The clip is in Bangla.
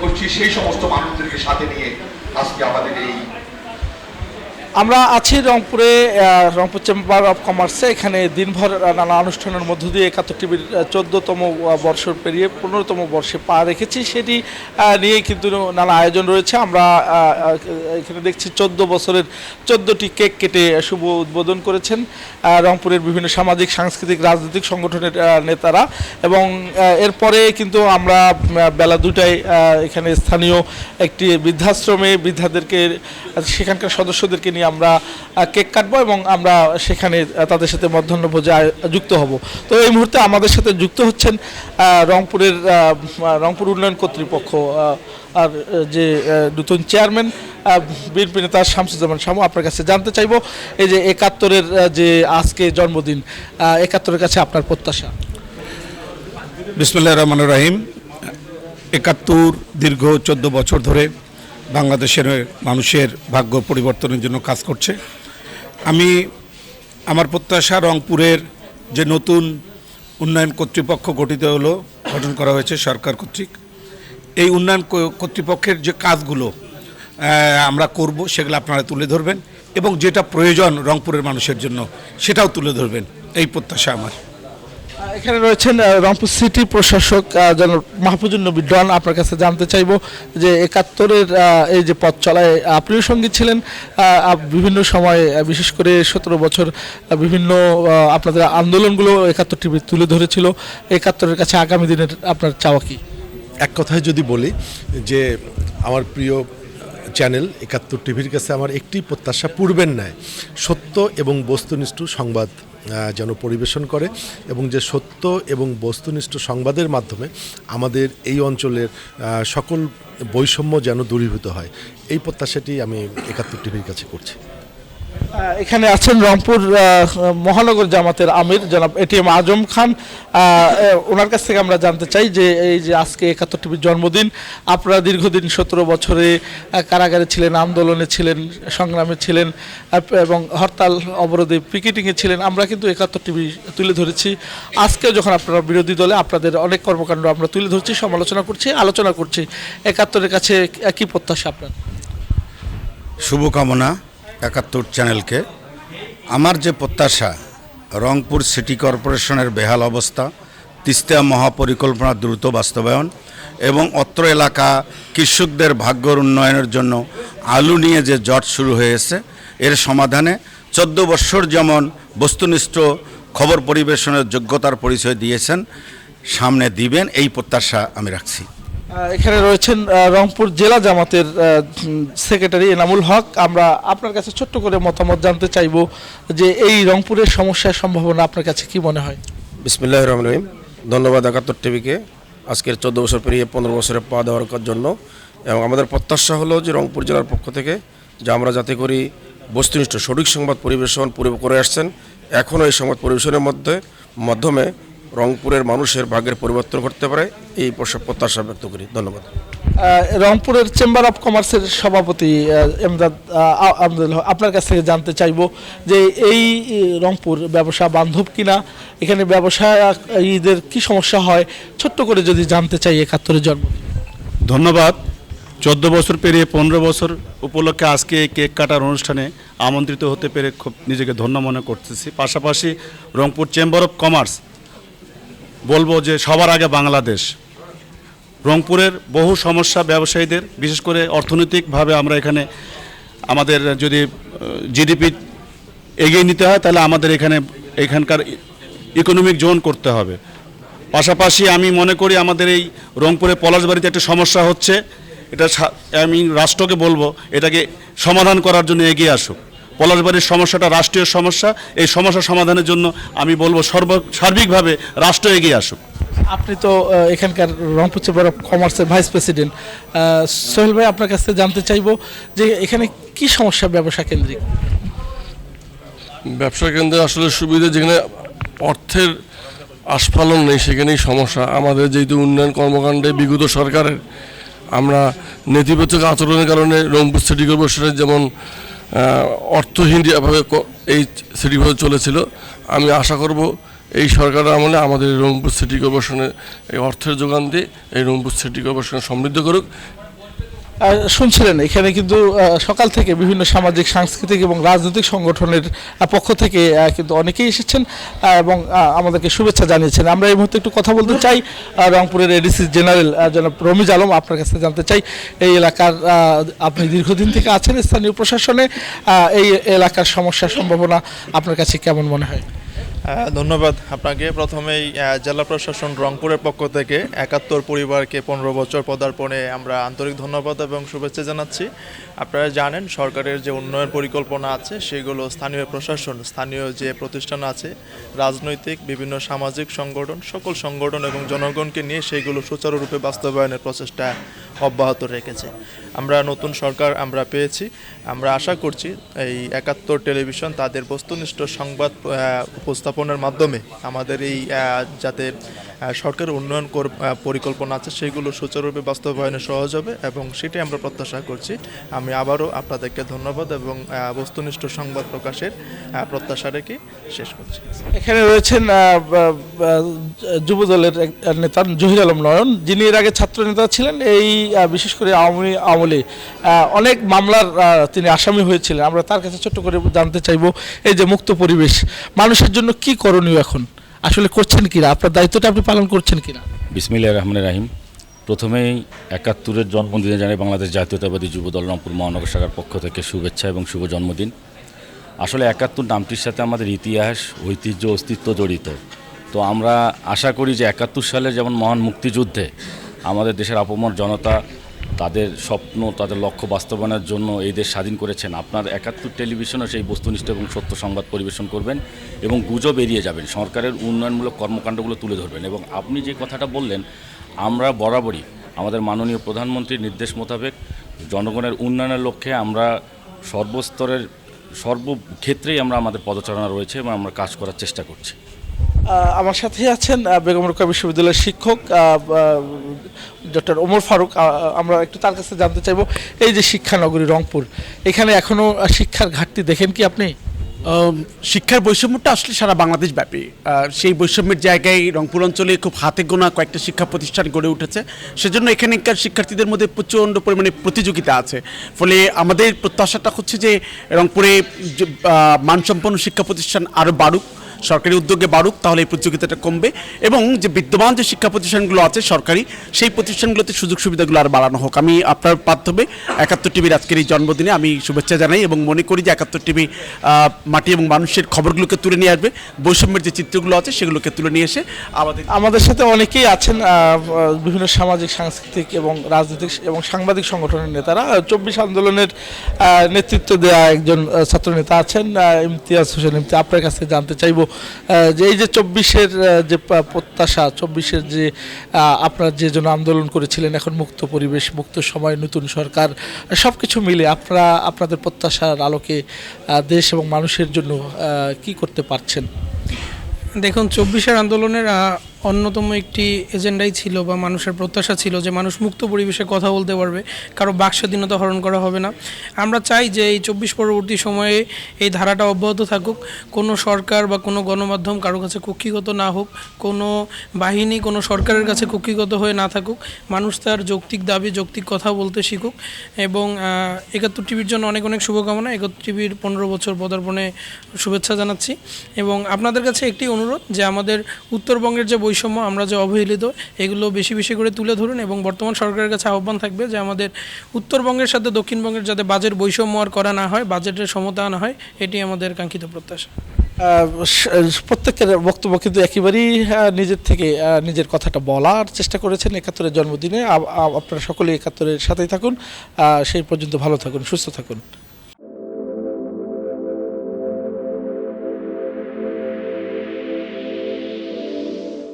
করছি সেই সমস্ত মানুষদেরকে সাথে নিয়ে আজকে আমাদের এই আমরা আছি রংপুরে, রংপুর চেম্বার অফ কমার্সে। এখানে দিনভর নানা অনুষ্ঠানের মধ্য দিয়ে ৭১ টিভির ১৪তম বর্ষ পেরিয়ে ১৫তম বর্ষে পা রেখেছি, সেটি নিয়েই কিন্তু নানা আয়োজন রয়েছে। আমরা এখানে দেখছি ১৪ বছরের ১৪টি কেক কেটে শুভ উদ্বোধন করেছেন রংপুরের বিভিন্ন সামাজিক, সাংস্কৃতিক, রাজনৈতিক সংগঠনের নেতারা। এবং এরপরে কিন্তু আমরা বেলা ২টায় এখানে স্থানীয় একটি বৃদ্ধাশ্রমে বৃদ্ধাদেরকে, সেখানকার সদস্যদেরকে নিয়ে আমরা কেক কাটবো এবং আমরা সেখানে তাদের সাথে মধ্যাহ্নভোজে যুক্ত হব। তো এই মুহূর্তে আমাদের সাথে যুক্ত হচ্ছেন রংপুর উন্নয়ন কর্তৃপক্ষ আর যে নতুন চেয়ারম্যান বিএনপি নেতা শামসুজ্জামান শামু। আপনার কাছে জানতে চাইব, এই যে ৭১-এর যে আজকে জন্মদিন, ৭১-এর কাছে আপনার প্রত্যাশা। বিসমিল্লাহির রহমানির রহিম। ৭১ দীর্ঘ ১৪ বছর ধরে বাংলাদেশের মানুষের ভাগ্য পরিবর্তনের জন্য কাজ করছে। আমার প্রত্যাশা, রংপুরের যে নতুন উন্নয়ন কর্তৃপক্ষ গঠন করা হয়েছে সরকার কর্তৃক, এই উন্নয়ন কর্তৃপক্ষের যে কাজগুলো আমরা করব সেগুলো আপনারা তুলে ধরবেন এবং যেটা প্রয়োজন রংপুরের মানুষের জন্য সেটাও তুলে ধরবেন, এই প্রত্যাশা আমার। এখানে রয়েছেন রংপুর সিটি প্রশাসক জনাব মাহফুজুর নবী ডন। আপনার কাছে জানতে চাইব যে ৭১-এর এই যে পথ চলায় আপনিও সঙ্গী ছিলেন বিভিন্ন সময়, বিশেষ করে ১৭ বছর বিভিন্ন আপনাদের আন্দোলনগুলো ৭১ টিভি তুলে ধরেছিল। ৭১-এর কাছে আগামী দিনের আপনার চাওয়া কি? এক কথায় যদি বলি যে আমার প্রিয় চ্যানেল ৭১ টিভির কাছে আমার একটি প্রত্যাশা, পূর্বের ন্যায় সত্য এবং বস্তুনিষ্ঠ সংবাদ যেন পরিবেশন করে এবং যে সত্য এবং বস্তুনিষ্ঠ সংবাদের মাধ্যমে আমাদের এই অঞ্চলের সকল বৈষম্য যেন দূরীভূত হয়, এই প্রত্যাশাটি আমি ৭১ টিভির কাছে করছি। এখানে আছেন রংপুর মহানগর জামাতের আমির জনাব এটিএম আজম খান। ওনার কাছ থেকে আমরা জানতে চাই যে এই যে আজকে ৭১ টিভির জন্মদিন, আপনারা দীর্ঘদিন ১৭ বছরে কারাগারে ছিলেন, আন্দোলনে ছিলেন, সংগ্রামে ছিলেন এবং হরতাল অবরোধে পিকেটিংয়ে ছিলেন। আমরা কিন্তু ৭১ টিভি তুলে ধরেছি। আজকেও যখন আপনারা বিরোধী দলে, আপনাদের অনেক কর্মকাণ্ড আমরা তুলে ধরছি, সমালোচনা করছি, আলোচনা করছি। ৭১-এর কাছে কি প্রত্যাশা আপনার? শুভকামনা ৭১ চ্যানেলকে। আমার যে প্রত্যাশা, রংপুর সিটি কর্পোরেশনের বেহাল অবস্থা, তিস্তা মহাপরিকল্পনা দ্রুত বাস্তবায়ন এবং অত্র এলাকা কৃষকদের ভাগ্যর উন্নয়নের জন্য আলু নিয়ে যে জট শুরু হয়েছে, এর সমাধানে ১৪ বছর যেমন বস্তুনিষ্ঠ খবর পরিবেশনের যোগ্যতার পরিচয় দিয়েছেন, সামনে দিবেন, এই প্রত্যাশা আমি রাখছি। এখানে রয়েছেন রংপুর জেলা জামাতের সেক্রেটারি এনামুল হক। আমরা আপনার কাছে ছোট্ট করে মতামত জানতে চাইব যে এই রংপুরের সমস্যার সম্ভাবনা আপনার কাছে কি মনে হয়? বিসমিল্লাহির রহমানির রহিম। ধন্যবাদ ৭১ টিভিকে আজকের ১৪ বছর পেরিয়ে ১৫ বছরে পা দেওয়ার জন্য। এবং আমাদের প্রত্যাশা হলো যে রংপুর জেলার পক্ষ থেকে যে আমরা যাতে করি বস্তুনিষ্ঠ সঠিক সংবাদ পরিবেশন করে আসছেন, এখনও এই সংবাদ পরিবেশনের মাধ্যমে রংপুরের মানুষের ভাগ্যের পরিবর্তন করতে পারে, এই প্রত্যাশা ব্যক্ত করি। ধন্যবাদ। রংপুরের চেম্বার অফ কমার্সের সভাপতি এমদাদ আহমেদ, আপনার কাছ থেকে জানতে চাইব যে এই রংপুর ব্যবসা বান্ধব কিনা, এখানে ব্যবসায়ীদের কি সমস্যা হয়, ছোট্ট করে যদি জানতে চাই ৭১-এর জন্ম। ধন্যবাদ। ১৪ বছর পেরিয়ে ১৫ বছর উপলক্ষে আজকে এই কেক কাটার অনুষ্ঠানে আমন্ত্রিত হতে পেরে খুব নিজেকে ধন্য মনে করতেছি। পাশাপাশি রংপুর চেম্বার অফ কমার্স বলবো যে সবার আগে বাংলাদেশ। রংপুরের বহু সমস্যা ব্যবসায়ীদের, বিশেষ করে অর্থনৈতিকভাবে আমরা আমাদের যদি জিডিপি এগিয়ে নিতে হয় তাহলে আমাদের এখানকার ইকোনমিক জোন করতে হবে। পাশাপাশি আমি মনে করি আমাদের এই রংপুরে পলাশবাড়িতে একটা সমস্যা হচ্ছে, এটা আমি রাষ্ট্রকে বলবো এটাকে সমাধান করার জন্য এগিয়ে আসুক। পলাশবাড়ির সমস্যাটা রাষ্ট্রীয় সমস্যা, এই সমস্যা সমাধানের জন্য আমি বলবো সার্বিকভাবে রাষ্ট্র এগিয়ে আসুক। আপনি তো এখানকার রংপুর চেম্বার অফ কমার্সের ভাইস প্রেসিডেন্ট। সোহেল ভাই, আপনার কাছ থেকে জানতে চাইব যে এখানে কি সমস্যা ব্যবসা কেন্দ্রিক? ব্যবসা কেন্দ্রে আসলে সুবিধা, যেখানে অর্থের আস্ফালন নেই সেখানেই সমস্যা। আমাদের যেহেতু উন্নয়ন কর্মকাণ্ডে বিগত সরকারের আমরা নেতিবাচক আচরণের কারণে রংপুর সিটি কর্পোরেশনের যেমন অর্থহীনভাবে এই সিটি চলেছিল, আমি আশা করব এই সরকারের আমলে আমাদের রংপুর সিটি কর্পোরেশনের এই অর্থের যোগান দিয়ে এই রংপুর সিটি কর্পোরেশন সমৃদ্ধ করুক। শুনছিলেন এখানে কিন্তু সকাল থেকে বিভিন্ন সামাজিক সাংস্কৃতিক এবং রাজনৈতিক সংগঠনের পক্ষ থেকে কিন্তু অনেকেই এসেছেন এবং আমাদেরকে শুভেচ্ছা জানিয়েছেন। আমরা এই মুহূর্তে একটু কথা বলতে চাই রংপুরের এডিসি জেনারেল জনাব রমিজ আলম, আপনার কাছে জানতে চাই এই এলাকার আপনি দীর্ঘদিন থেকে আছেন স্থানীয় প্রশাসনে, এই এলাকার সমস্যার সম্ভাবনা আপনার কাছে কেমন মনে হয়? ধন্যবাদ আপনাকে। প্রথমেই জেলা প্রশাসন রংপুরের পক্ষ থেকে ৭১ পরিবারকে ১৫ বছর পদার্পণে আমরা আন্তরিক ধন্যবাদ এবং শুভেচ্ছা জানাচ্ছি। আপনারা জানেন সরকারের যে উন্নয়ন পরিকল্পনা আছে সেগুলো স্থানীয় প্রশাসন, স্থানীয় যে প্রতিষ্ঠান আছে, রাজনৈতিক বিভিন্ন সামাজিক সংগঠন, সকল সংগঠন এবং জনগণকে নিয়ে সেইগুলো সুচারুরূপে বাস্তবায়নের প্রচেষ্টা অব্যাহত রেখেছে। আমরা নতুন সরকার আমরা পেয়েছি, আমরা আশা করছি এই ৭১ টেলিভিশন তাদের বস্তুনিষ্ঠ সংবাদ উপস্থাপনের মাধ্যমে আমাদের এই যাতে সরকারের উন্নয়ন পরিকল্পনা আছে সেগুলো সুচারুরূপে বাস্তবায়নে সহজ হবে এবং সেটাই আমরা প্রত্যাশা করছি। আমি আবারও আপনাদেরকে ধন্যবাদ এবং বস্তুনিষ্ঠ সংবাদ প্রকাশের প্রত্যাশা রেখে শেষ করছি। এখানে রয়েছেন যুবদলের নেতা জহির আলম নয়ন, যিনি এর আগে ছাত্র নেতা ছিলেন। এই বিশেষ করে আওয়ামী আমলে অনেক মামলার তিনি আসামি হয়েছিলেন। আমরা তার কাছে ছোট্ট করে জানতে চাইব এই যে মুক্ত পরিবেশ মানুষের জন্য কি করণীয়, এখন আসলে করছেন কিনা, আপনার দায়িত্বটা আপনি পালন করছেন কিনা? বিসমিল্লাহির রহমানির রহিম। প্রথমেই ৭১-এর জন্মদিনে জানাই বাংলাদেশ জাতীয়তাবাদী যুবদল রংপুর মহানগর শাখার পক্ষ থেকে শুভেচ্ছা এবং শুভ জন্মদিন। আসলে ৭১ নামটির সাথে আমাদের ইতিহাস, ঐতিহ্য, অস্তিত্ব জড়িত। তো আমরা আশা করি যে ৭১ সালে যেমন মহান মুক্তিযুদ্ধে আমাদের দেশের আপামর জনতা তাদের স্বপ্ন, তাদের লক্ষ্য বাস্তবায়নের জন্য এই দেশ স্বাধীন করেছেন, আপনার ৭১ টেলিভিশনও সেই বস্তুনিষ্ঠ এবং সত্য সংবাদ পরিবেশন করবেন এবং গুজব এড়িয়ে যাবেন, সরকারের উন্নয়নমূলক কর্মকাণ্ডগুলো তুলে ধরবেন। এবং আপনি যে কথাটা বললেন, আমরা বরাবরই আমাদের মাননীয় প্রধানমন্ত্রীর নির্দেশ মোতাবেক জনগণের উন্নয়নের লক্ষ্যে আমরা সর্বস্তরের সর্বক্ষেত্রেই আমরা আমাদের পদচারণা রয়েছে এবং আমরা কাজ করার চেষ্টা করছি। আমার সাথে আছেন বেগম রোকেয়া বিশ্ববিদ্যালয়ের শিক্ষক ডক্টর ওমর ফারুক। আমরা একটু তার কাছে জানতে চাইব এই যে শিক্ষানগরী রংপুর, এখানে এখনো শিক্ষার ঘাটতি দেখেন কি আপনি? শিক্ষার বৈষম্যটা আসলে সারা বাংলাদেশ ব্যাপী। সেই বৈষম্যের জায়গায় রংপুর অঞ্চলে খুব হাতে গোনা কয়েকটা শিক্ষা প্রতিষ্ঠান গড়ে উঠেছে, সেজন্য এখানকার শিক্ষার্থীদের মধ্যে প্রচণ্ড পরিমাণে প্রতিযোগিতা আছে। ফলে আমাদের প্রত্যাশাটা হচ্ছে যে রংপুরে মানসম্পন্ন শিক্ষা প্রতিষ্ঠান আরও বাড়ুক, সরকারি উদ্যোগে বাড়ুক, তাহলে এই প্রতিযোগিতাটা কমবে এবং যে বিদ্যমান যে শিক্ষা প্রতিষ্ঠানগুলো আছে সরকারি, সেই প্রতিষ্ঠানগুলোতে সুযোগ সুবিধাগুলো আর বাড়ানো হোক। আমি আপনার মাধ্যমে ৭১ টিভির আজকের এই জন্মদিনে আমি শুভেচ্ছা জানাই এবং মনে করি যে ৭১ টিভি মাটি এবং মানুষের খবরগুলোকে তুলে নিয়ে আসবে, বৈষম্যের যে চিত্রগুলো আছে সেগুলোকে তুলে নিয়ে এসে আমাদের সাথে অনেকেই আছেন বিভিন্ন সামাজিক সাংস্কৃতিক এবং রাজনৈতিক এবং সাংবাদিক সংগঠনের নেতারা। ২৪ আন্দোলনের নেতৃত্ব দেওয়া একজন ছাত্র নেতা আছেন ইমতিয়াজ হোসেন। আপনার কাছে জানতে চাইব যে এই যে ২৪-এর যে প্রত্যাশা, ২৪-এর যে আপনারা যে জন্য আন্দোলন করেছিলেন, এখন মুক্ত পরিবেশ, মুক্ত সময়, নতুন সরকার, সব কিছু মিলে আপনাদের প্রত্যাশার আলোকে দেশ এবং মানুষের জন্য কি করতে পারছেন? দেখুন, ২৪-এর আন্দোলনের অন্যতম একটি এজেন্ডাই ছিল বা মানুষের প্রত্যাশা ছিল যে মানুষ মুক্ত পরিবেশে কথা বলতে পারবে, কারো বাক স্বাধীনতা হরণ করা হবে না। আমরা চাই যে এই ২৪ পরবর্তী সময়ে এই ধারাটা অব্যাহত থাকুক, কোনো সরকার বা কোনো গণমাধ্যম কারো কাছে কক্ষিগত না হোক, কোনো বাহিনী কোনো সরকারের কাছে কক্ষিগত হয়ে না থাকুক, মানুষ তার যৌক্তিক দাবি, যৌক্তিক কথা বলতে শিখুক। এবং ৭১ টিভির জন্য অনেক অনেক শুভকামনা। ৭১ টিভির ১৫ বছর পদার্পণে শুভেচ্ছা জানাচ্ছি এবং আপনাদের কাছে একটি অনুরোধ যে আমাদের উত্তরবঙ্গের যে বৈষম্য, আমরা যে অবহেলিত, এগুলো বেশি বেশি করে তুলে ধরুন এবং বর্তমান সরকারের কাছে আহ্বান থাকবে যে আমাদের উত্তরবঙ্গের সাথে দক্ষিণবঙ্গের যাতে বাজেট বৈষম্য আর করা না হয়, বাজেটের সমতা আনা হয়, এটি আমাদের কাঙ্ক্ষিত প্রত্যাশা। প্রত্যেকের বক্তব্য কিন্তু একেবারেই নিজের থেকে নিজের কথাটা বলার চেষ্টা করেছেন ৭১-এর জন্মদিনে। আপনারা সকলে ৭১-এর সাথেই থাকুন, সেই পর্যন্ত ভালো থাকুন, সুস্থ থাকুন।